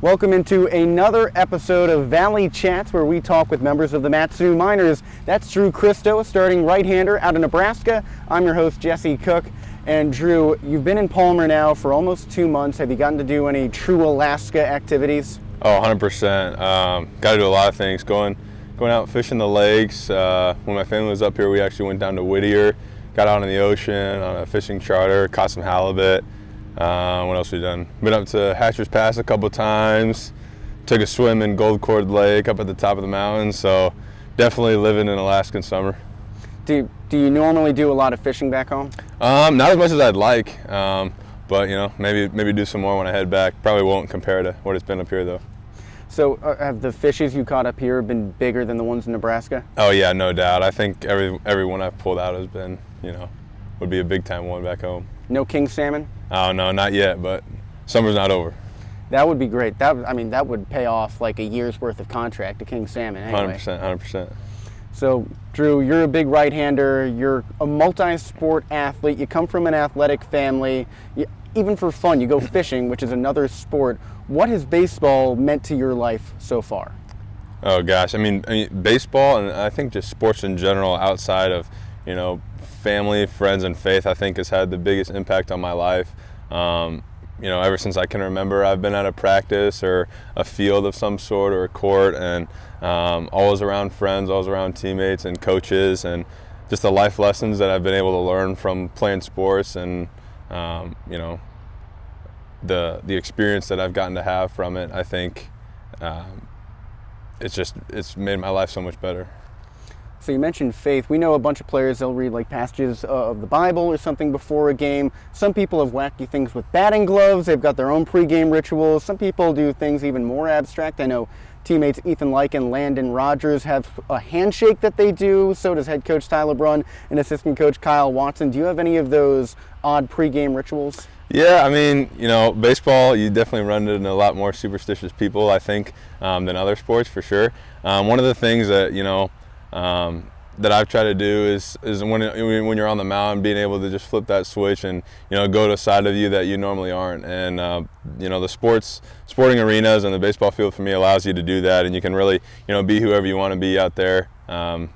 Welcome into another episode of Valley Chats, where we talk with members of the Matsu Miners. That's Drew Christo, starting right-hander out of Nebraska. I'm your host, Jesse Cook. And Drew, you've been in Palmer now for almost 2 months. Have you gotten to do any true Alaska activities? Oh, 100%. Got to do a lot of things. Going out fishing the lakes. When my family was up here, we actually went down to Whittier, got out in the ocean on a fishing charter, caught some halibut. What else have we done? Been up to Hatcher's Pass a couple times. Took a swim in Gold Cord Lake up at the top of the mountain. So definitely living in Alaskan summer. Do you normally do a lot of fishing back home? Not as much as I'd like, but maybe do some more when I head back. Probably won't compare to what it's been up here though. So have the fishes you caught up here been bigger than the ones in Nebraska? Oh yeah, no doubt. I think every one I've pulled out has been, would be a big time one back home. No king salmon? Oh no, not yet, but summer's not over. That would be great. That would pay off like a year's worth of contract to king salmon anyway. 100%. So, Drew, you're a big right-hander. You're a multi-sport athlete. You come from an athletic family. Even for fun, you go fishing, which is another sport. What has baseball meant to your life so far? Oh gosh, I mean baseball, and I think just sports in general, outside of family, friends, and faith, I think has had the biggest impact on my life. Ever since I can remember, I've been at a practice or a field of some sort or a court, and always around friends, always around teammates and coaches, and just the life lessons that I've been able to learn from playing sports, and the experience that I've gotten to have from it. I think it's made my life so much better. So you mentioned faith. We know a bunch of players, they'll read like passages of the Bible or something before a game. Some people have wacky things with batting gloves. They've got their own pregame rituals. Some people do things even more abstract. I know teammates Ethan Lyke and Landon Rogers have a handshake that they do. So does head coach Tyler Brunn and assistant coach Kyle Watson. Do you have any of those odd pregame rituals? Yeah, I mean, baseball, you definitely run into a lot more superstitious people, I think, than other sports for sure. One of the things that, that I've tried to do is when you're on the mound, being able to just flip that switch and go to a side of you that you normally aren't. And the sporting arenas and the baseball field for me allows you to do that, and you can really be whoever you want to be out there, and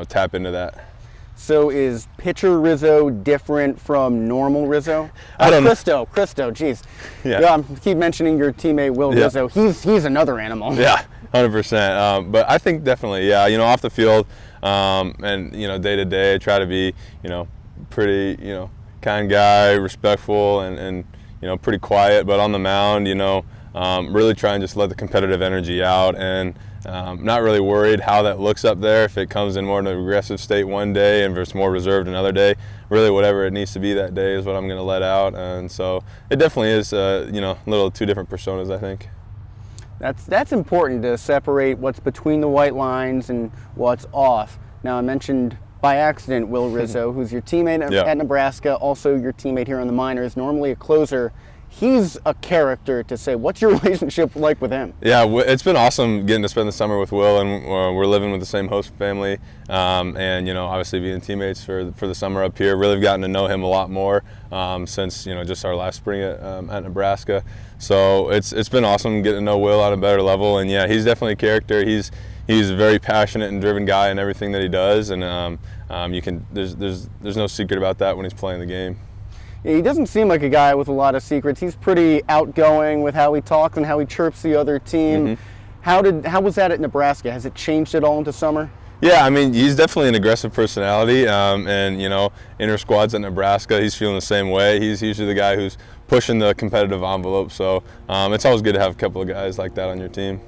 tap into that. So is pitcher Rizzo different from normal Rizzo? I don't know. Christo, geez. Yeah. I keep mentioning your teammate Will Rizzo. He's another animal. Yeah, 100%. But I think definitely, yeah, off the field, and day to day, I try to be, pretty, kind guy, respectful, and pretty quiet. But on the mound, really try and just let the competitive energy out, and not really worried how that looks up there. If it comes in more in an aggressive state one day and if it's more reserved another day, really whatever it needs to be that day is what I'm going to let out. And so it definitely is, little two different personas, I think. That's important to separate what's between the white lines and what's off. Now, I mentioned by accident Will Rizzo, who's your teammate at Nebraska, also your teammate here on the Miners, normally a closer. He's a character to say. What's your relationship like with him? Yeah, it's been awesome getting to spend the summer with Will, and we're living with the same host family, and obviously being teammates for the summer up here. Really gotten to know him a lot more since just our last spring at Nebraska. So it's been awesome getting to know Will on a better level, and yeah, he's definitely a character. He's a very passionate and driven guy in everything that he does, and there's no secret about that when he's playing the game. He doesn't seem like a guy with a lot of secrets. He's pretty outgoing with how he talks and how he chirps the other team. Mm-hmm. How was that at Nebraska? Has it changed at all into summer? Yeah, I mean, he's definitely an aggressive personality, and inter squads at Nebraska, he's feeling the same way. He's usually the guy who's pushing the competitive envelope, so it's always good to have a couple of guys like that on your team.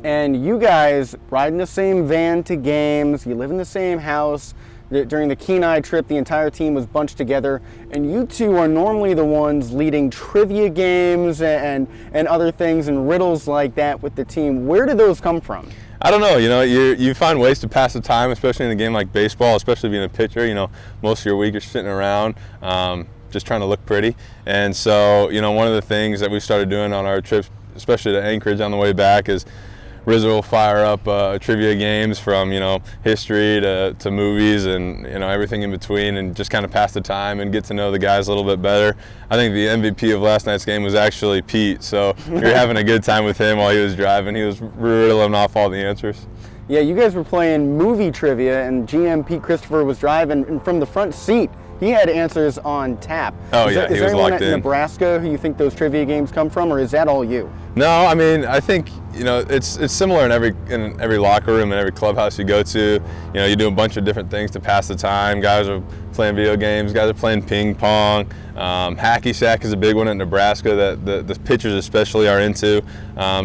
And you guys ride in the same van to games, you live in the same house. During the Kenai trip, the entire team was bunched together, and you two are normally the ones leading trivia games and other things and riddles like that with the team. Where did those come from? I don't know. You find ways to pass the time, especially in a game like baseball, especially being a pitcher. Most of your week you're sitting around just trying to look pretty. And so, one of the things that we started doing on our trips, especially to Anchorage on the way back, is Rizzo will fire up trivia games from, history to movies and, everything in between, and just kind of pass the time and get to know the guys a little bit better. I think the MVP of last night's game was actually Pete, so we were having a good time with him while he was driving. He was reeling off all the answers. Yeah, you guys were playing movie trivia, and GM Pete Christopher was driving, and from the front seat, he had answers on tap. Oh, is yeah, there he was anyone locked at in. Nebraska who you think those trivia games come from, or is that all you? No, I mean, I think, it's similar in every locker room and every clubhouse you go to. You do a bunch of different things to pass the time. Guys are playing video games, guys are playing ping pong. Hacky sack is a big one at Nebraska that the pitchers especially are into.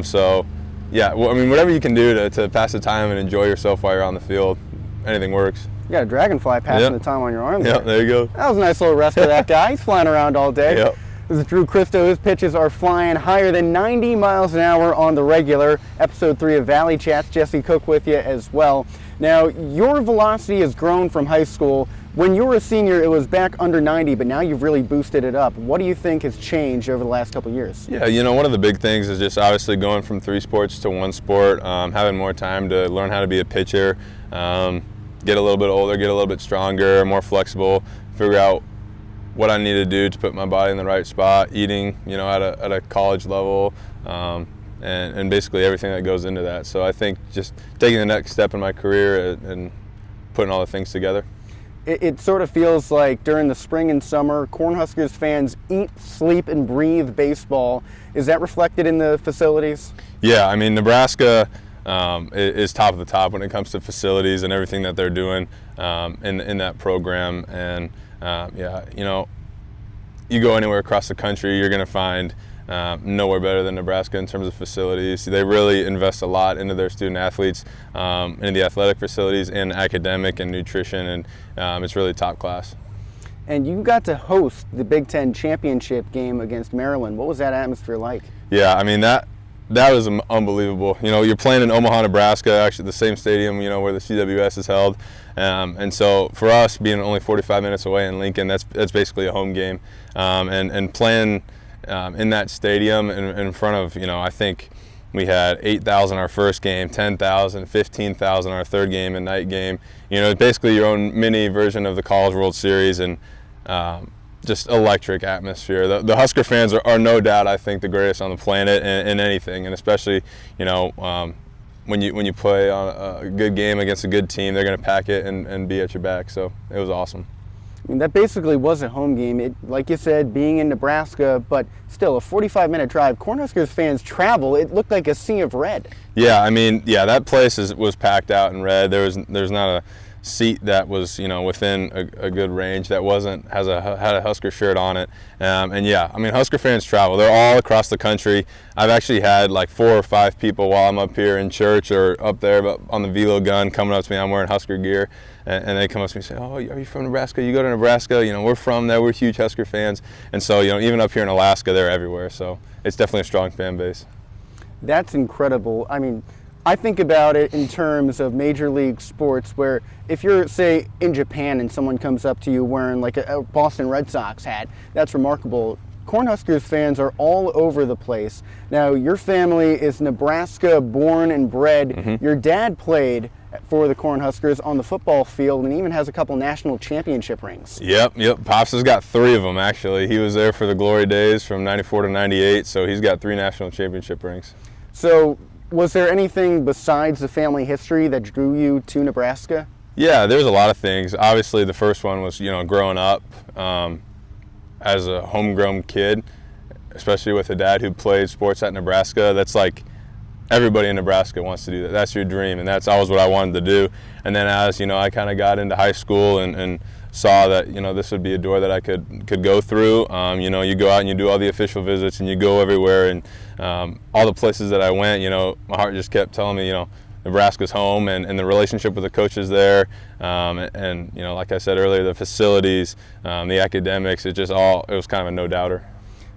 So, yeah, I mean, whatever you can do to pass the time and enjoy yourself while you're on the field, anything works. You got a dragonfly passing the time on your arm there. Yep, there you go. That was a nice little rest for that guy. He's flying around all day. Yep. This is Drew Christo. His pitches are flying higher than 90 miles an hour on the regular. Episode 3 of Valley Chats. Jesse Cook with you as well. Now, your velocity has grown from high school. When you were a senior, it was back under 90, but now you've really boosted it up. What do you think has changed over the last couple of years? Yeah, one of the big things is just obviously going from 3 sports to 1 sport, having more time to learn how to be a pitcher, get a little bit older, get a little bit stronger, more flexible, figure out what I need to do to put my body in the right spot, eating, at a college level, and basically everything that goes into that. So I think just taking the next step in my career and putting all the things together. It sort of feels like during the spring and summer, Cornhuskers fans eat, sleep, and breathe baseball. Is that reflected in the facilities? Yeah, I mean, Nebraska is top of the top when it comes to facilities and everything that they're doing in that program. And you go anywhere across the country, you're going to find nowhere better than Nebraska in terms of facilities. They really invest a lot into their student athletes, into the athletic facilities and academic and nutrition, and it's really top class. And you got to host the Big Ten championship game against Maryland. What was that atmosphere like? Yeah, I mean, that was unbelievable. You're playing in Omaha, Nebraska, actually the same stadium, where the CWS is held. And so for us, being only 45 minutes away in Lincoln, that's basically a home game. And playing in that stadium in front of, I think we had 8,000 our first game, 10,000, 15,000 our third game and night game. Basically your own mini version of the College World Series, and just electric atmosphere. The Husker fans are no doubt, I think, the greatest on the planet in anything, and especially, when you play on a good game against a good team, they're going to pack it and be at your back. So it was awesome. I mean, that basically was a home game. Like you said, being in Nebraska, but still a 45-minute drive. Cornhuskers fans travel. It looked like a sea of red. Yeah, I mean, that place was packed out in red. There's not a seat that was within a good range that had a Husker shirt on it. And yeah, I mean, Husker fans travel. They're all across the country. I've actually had like 4 or 5 people while I'm up here in church or up there but on the velo gun coming up to me. I'm wearing Husker gear, and they come up to me and say, "Oh, are you from Nebraska? You go to Nebraska? We're from there. We're huge Husker fans." And so even up here in Alaska, they're everywhere. So it's definitely a strong fan base. That's incredible. I mean, I think about it in terms of major league sports, where if you're, say, in Japan and someone comes up to you wearing like a Boston Red Sox hat, that's remarkable. Cornhuskers fans are all over the place. Now, your family is Nebraska born and bred. Mm-hmm. Your dad played for the Cornhuskers on the football field and even has a couple national championship rings. Yep. Pops has got 3 of them, actually. He was there for the glory days from 94 to 98, so he's got 3 national championship rings. So, was there anything besides the family history that drew you to Nebraska? Yeah, there's a lot of things. Obviously, the first one was, growing up as a homegrown kid, especially with a dad who played sports at Nebraska. That's like everybody in Nebraska wants to do that. That's your dream, and that's always what I wanted to do. And then as, I kind of got into high school and saw that, this would be a door that I could go through. You go out and you do all the official visits and you go everywhere, and all the places that I went, my heart just kept telling me, Nebraska's home, and the relationship with the coaches there, and like I said earlier, the facilities, the academics, it was kind of a no-doubter.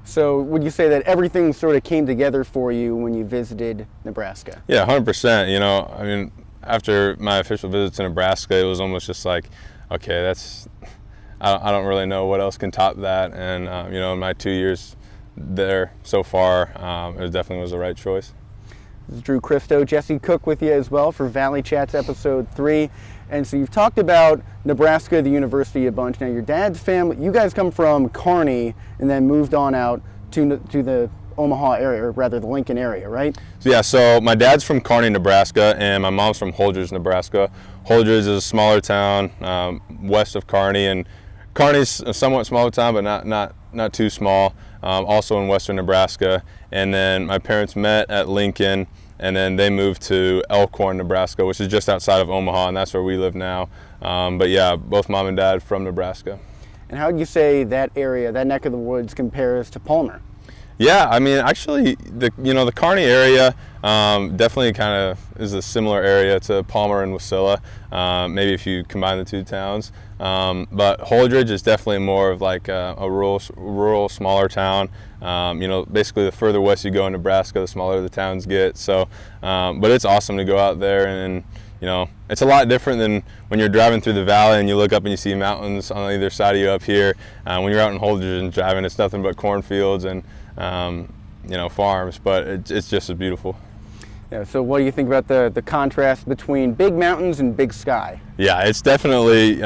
So would you say that everything sort of came together for you when you visited Nebraska? Yeah, 100%. I mean, after my official visit to Nebraska, it was almost just like, okay, I don't really know what else can top that. And, in my 2 years there so far, it definitely was the right choice. This is Drew Christo, Jesse Cook with you as well for Valley Chats episode 3. And so you've talked about Nebraska, the university, a bunch. Now your dad's family, you guys come from Kearney and then moved on out to the Omaha area, or rather the Lincoln area, right? So my dad's from Kearney, Nebraska, and my mom's from Holdrege, Nebraska. Holdrege is a smaller town west of Kearney, and Kearney's a somewhat smaller town, but not too small. Also in western Nebraska. And then my parents met at Lincoln, and then they moved to Elkhorn, Nebraska, which is just outside of Omaha, and that's where we live now. But yeah, both mom and dad from Nebraska. And how would you say that area, that neck of the woods, compares to Palmer? Yeah, I mean, actually, the Kearney area definitely kind of is a similar area to Palmer and Wasilla. Maybe if you combine the two towns, but Holdrege is definitely more of like a rural, smaller town. Basically, the further west you go in Nebraska, the smaller the towns get. So, but it's awesome to go out there, and it's a lot different than when you're driving through the valley and you look up and you see mountains on either side of you up here. When you're out in Holdrege and driving, it's nothing but cornfields and farms, but it's just as beautiful. Yeah, so what do you think about the contrast between big mountains and big sky? Yeah, it's definitely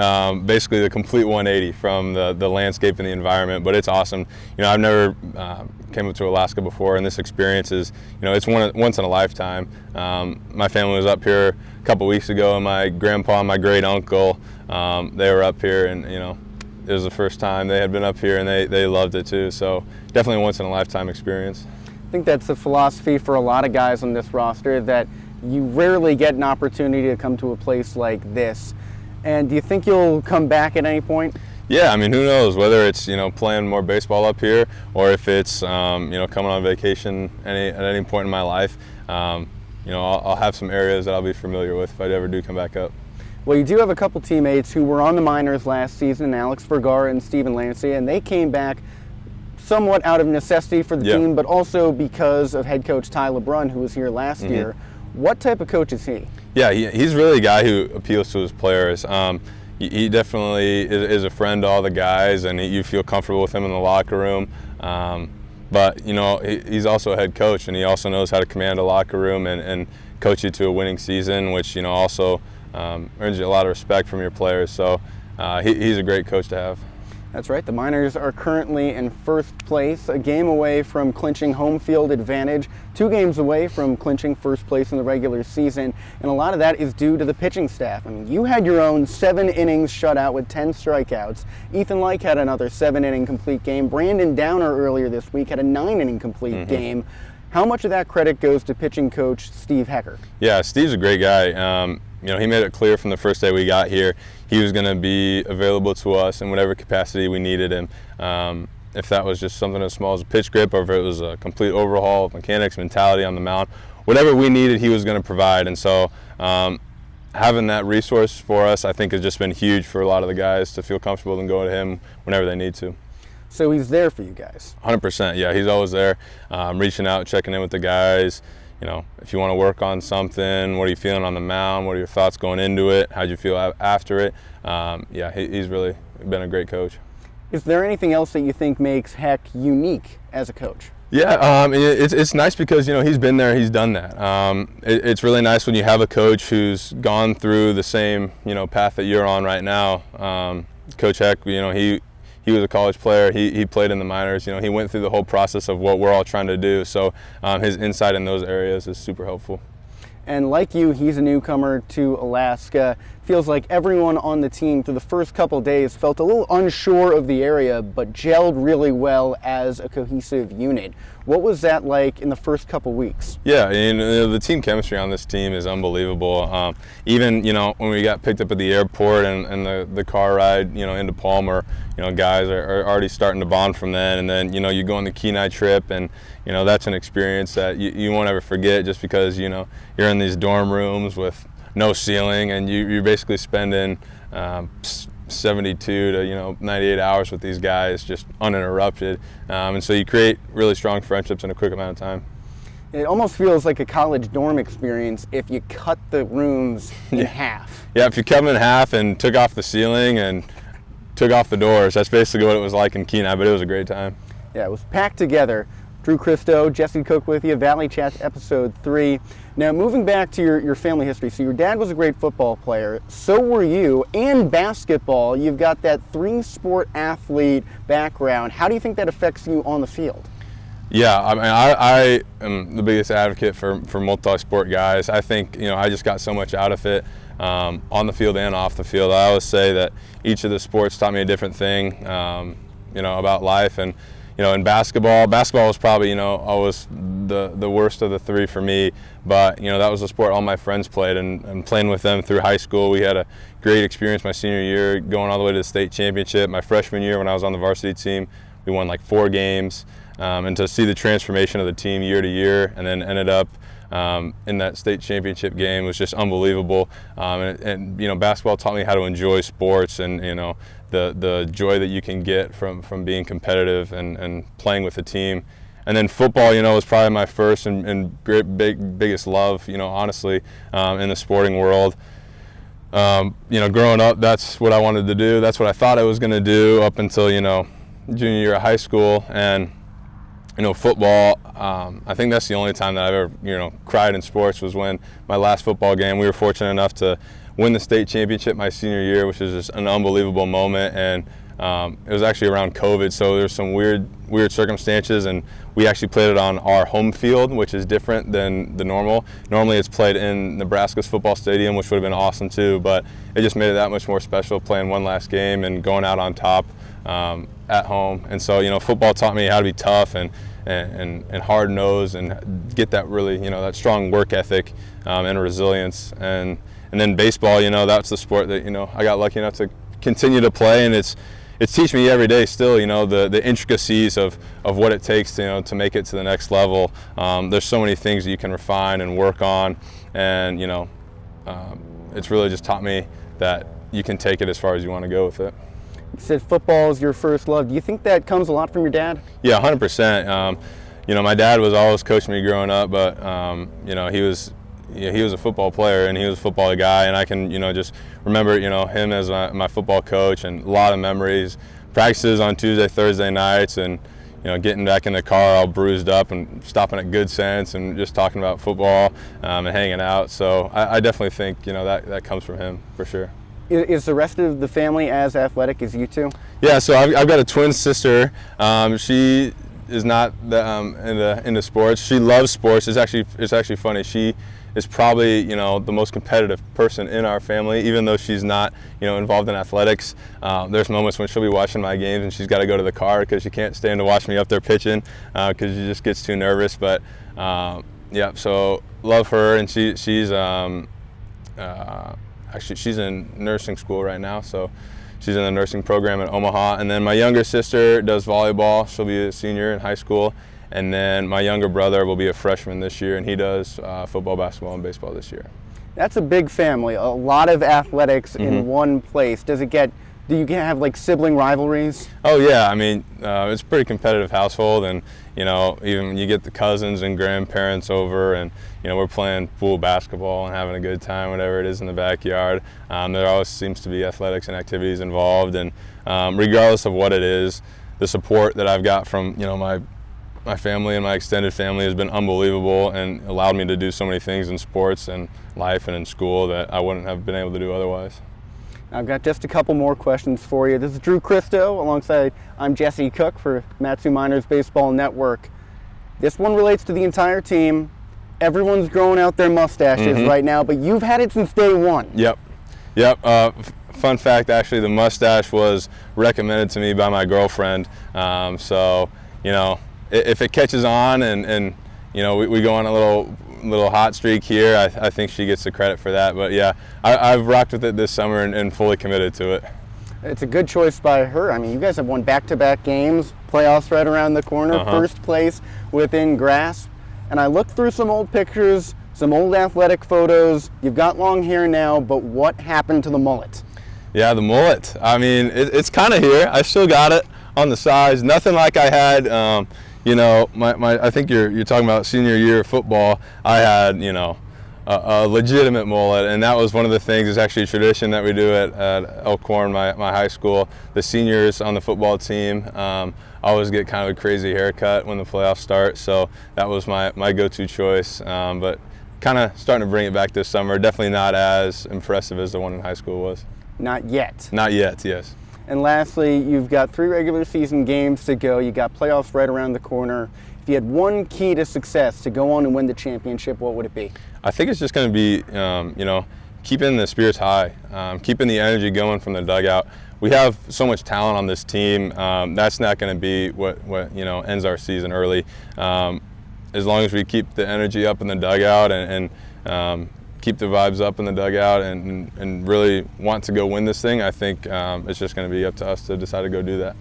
basically the complete 180 from the landscape and the environment, but it's awesome. I've never came up to Alaska before, and this experience is, it's once in a lifetime. My family was up here a couple weeks ago, and my grandpa and my great uncle, they were up here, and it was the first time they had been up here, and they loved it too. So definitely a once in a lifetime experience. I think that's the philosophy for a lot of guys on this roster, that you rarely get an opportunity to come to a place like this. And do you think you'll come back at any point? Yeah, I mean, who knows, whether it's playing more baseball up here, or if it's coming on vacation at any point in my life. I'll have some areas that I'll be familiar with if I ever do come back up. Well, you do have a couple teammates who were on the minors last season, Alex Vergara and Steven Lancey, and they came back somewhat out of necessity for the team, but also because of head coach Ty LeBrun, who was here last year. What type of coach is he? Yeah, he's really a guy who appeals to his players. He definitely is a friend to all the guys, and you feel comfortable with him in the locker room. But he's also a head coach, and he also knows how to command a locker room and coach you to a winning season, which also earns you a lot of respect from your players. So he's a great coach to have. That's right. The Miners are currently in first place, a game away from clinching home field advantage, 2 games away from clinching first place in the regular season, and a lot of that is due to the pitching staff. I mean, you had your own 7 innings shutout with 10 strikeouts. Ethan Lyke had another 7-inning complete game. Brandon Downer earlier this week had a 9-inning complete game. How much of that credit goes to pitching coach Steve Hecker? Yeah, Steve's a great guy. He made it clear from the first day we got here he was going to be available to us in whatever capacity we needed him. If that was just something as small as a pitch grip, or if it was a complete overhaul of mechanics, mentality on the mound, whatever we needed, he was going to provide. And so having that resource for us, I think, has just been huge for a lot of the guys to feel comfortable and go to him whenever they need to. So he's there for you guys? 100%, yeah. He's always there, reaching out, checking in with the guys. If you want to work on something, what are you feeling on the mound? What are your thoughts going into it? How'd you feel after it? He's really been a great coach. Is there anything else that you think makes Heck unique as a coach? Yeah, it's nice because he's been there, he's done that. It's really nice when you have a coach who's gone through the same path that you're on right now. Coach Heck, he was a college player. He played in the minors. He went through the whole process of what we're all trying to do. So his insight in those areas is super helpful. And like you, he's a newcomer to Alaska. Feels like everyone on the team through the first couple days felt a little unsure of the area, but gelled really well as a cohesive unit. What was that like in the first couple weeks? Yeah, the team chemistry on this team is unbelievable. Even when we got picked up at the airport and the car ride into Palmer, guys are already starting to bond from then. And then you go on the Kenai trip, and that's an experience that you won't ever forget, just because you're in these dorm rooms with no ceiling, and you're basically spending 72 to 98 hours with these guys just uninterrupted, and so you create really strong friendships in a quick amount of time. It almost feels like a college dorm experience if you cut the rooms in half. Yeah, if you cut them in half and took off the ceiling and took off the doors, that's basically what it was like in Kenai, but it was a great time. Yeah, it was packed together. Drew Christo, Jesse Cook with you, Valley Chat episode 3. Now, moving back to your family history, so your dad was a great football player, so were you, and basketball. You've got that 3-sport athlete background. How do you think that affects you on the field? Yeah, I mean, I am the biggest advocate for multi-sport guys. I think, I just got so much out of it on the field and off the field. I always say that each of the sports taught me a different thing, about life. And, in basketball was probably, always the worst of the 3 for me. But, that was a sport all my friends played, and playing with them through high school, we had a great experience my senior year, going all the way to the state championship. My freshman year when I was on the varsity team, we won like 4 games. And to see the transformation of the team year to year, and then ended up in that state championship game was just unbelievable. And basketball taught me how to enjoy sports, and the joy that you can get from being competitive and playing with a team. And then football, was probably my first and biggest love, honestly, in the sporting world. Growing up, that's what I wanted to do. That's what I thought I was going to do up until junior year of high school. And football, I think that's the only time that I've ever, cried in sports was when my last football game. We were fortunate enough to win the state championship my senior year, which was just an unbelievable moment. And it was actually around COVID, so there's some weird circumstances, and we actually played it on our home field, which is different than the normal. Normally it's played in Nebraska's football stadium, which would have been awesome too, but it just made it that much more special playing one last game and going out on top at home. And so, football taught me how to be tough and hard-nosed and get that really, that strong work ethic and resilience. And then baseball, that's the sport that, I got lucky enough to continue to play, and it's teaching me every day still, the intricacies of what it takes to make it to the next level. There's so many things that you can refine and work on, and it's really just taught me that you can take it as far as you want to go with it. You said football is your first love. Do you think that comes a lot from your dad? Yeah, 100%. My dad was always coaching me growing up, but he was a football player, and he was a football guy, and I can just remember him as my football coach, and a lot of memories. Practices on Tuesday, Thursday nights, and getting back in the car all bruised up and stopping at Good Sense and just talking about football and hanging out. So I definitely think that comes from him for sure. Is the rest of the family as athletic as you two? Yeah, so I've got a twin sister. She is not into sports. She loves sports. It's actually funny. She is probably the most competitive person in our family, even though she's not involved in athletics. There's moments when she'll be watching my games and she's got to go to the car because she can't stand to watch me up there pitching because she just gets too nervous. But yeah, so love her, and she's actually, she's in nursing school right now, so she's in the nursing program at Omaha. And then my younger sister does volleyball. She'll be a senior in high school. And then my younger brother will be a freshman this year, and he does football, basketball, and baseball this year. That's a big family, a lot of athletics in one place. Do you have like sibling rivalries? Oh yeah, I mean, it's a pretty competitive household, and even when you get the cousins and grandparents over, and we're playing pool basketball and having a good time, whatever it is in the backyard. There always seems to be athletics and activities involved, and regardless of what it is, the support that I've got from my family and my extended family has been unbelievable, and allowed me to do so many things in sports and life and in school that I wouldn't have been able to do otherwise. I've got just a couple more questions for you. This is Drew Christo, alongside I'm Jesse Cook for Matsu Miners Baseball Network. This one relates to the entire team. Everyone's growing out their mustaches right now, but you've had it since day one. Yep. Fun fact, actually, the mustache was recommended to me by my girlfriend. So, if it catches on and we go on a little hot streak here, I think she gets the credit for that. But yeah, I've rocked with it this summer and fully committed to it. It's a good choice by her. I mean, you guys have won back-to-back games, playoffs right around the corner, first place within grasp. And I looked through some old pictures, some old athletic photos. You've got long hair now, but what happened to the mullet? Yeah, the mullet. I mean, it's kind of here. I still got it on the sides. Nothing like I had. I think you're talking about senior year of football. I had a legitimate mullet, and that was one of the things. It's actually a tradition that we do at Elkhorn, my high school. The seniors on the football team always get kind of a crazy haircut when the playoffs start, so that was my go-to choice. But kind of starting to bring it back this summer. Definitely not as impressive as the one in high school was. Not yet. Not yet, yes. And lastly, you've got 3 regular season games to go. You got playoffs right around the corner. If you had one key to success to go on and win the championship, what would it be? I think it's just going to be, keeping the spirits high, keeping the energy going from the dugout. We have so much talent on this team. That's not going to be what ends our season early. As long as we keep the energy up in the dugout and keep the vibes up in the dugout and really want to go win this thing, I think it's just going to be up to us to decide to go do that.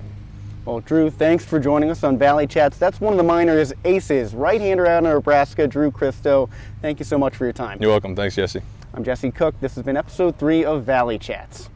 Well, Drew, thanks for joining us on Valley Chats. That's one of the Miners' aces, right-hander out of Nebraska, Drew Christo. Thank you so much for your time. You're welcome. Thanks, Jesse. I'm Jesse Cook. This has been episode 3 of Valley Chats.